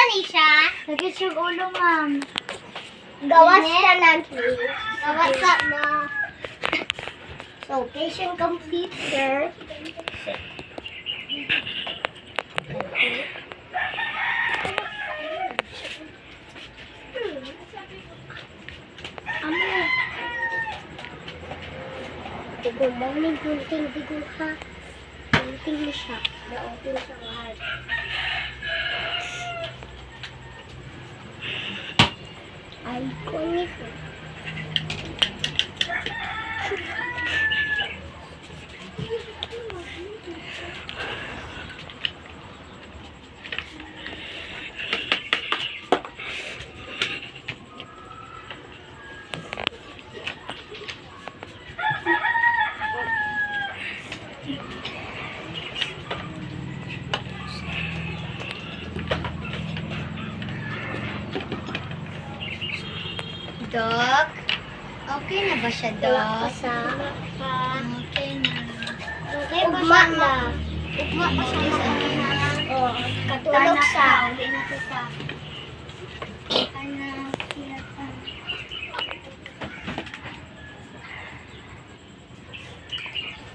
ni siya? Sakit yung ulo, ma'am. Gawas ka na, please. Gawas ka na. So, patient complete, sir. Tigumang may gunting ha. Gunting mo siya. Naopen siya lahat. Iconic. Dok? Okay na ba siya, Dok? Okay na. Okay ba siya na? Ugma pa siya sa Oo. Katulog siya. Uli na ko sa. Ano?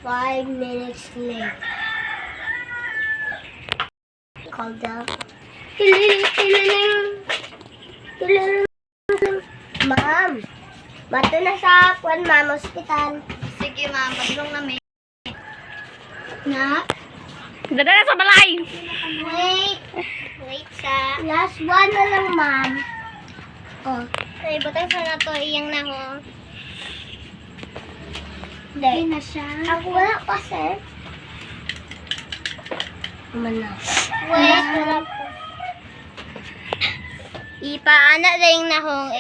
5 minutes late. Call down. Ma'am, bato na sa Kwan Ma'am Hospital. Sige, ma'am. Padulong na may. Na? Dada na sa balay! Wait. Wait sa. Last one na lang, ma'am. Oh. Ay, batang sana to iyang na ho. Hindi na siya. Ako wala pa, sir. Naman na. Wait, wala po. Ipaana rin na hong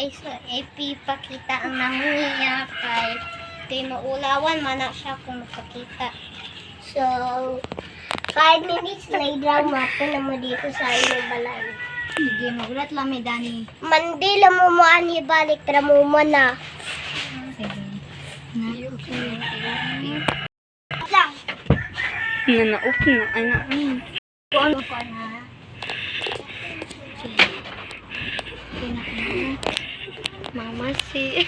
ipipakita ang nangyayari kay maulawan man na siya kung makakita. So, 5 minutes later, mato na mo dito sa inyong balay. Sige, magulat lang may Dani. Mandi lang mo mo ani balik, tara mo mo na. Sige. Lang. Nanaop na. Ay na. Ano pa na? Mama si.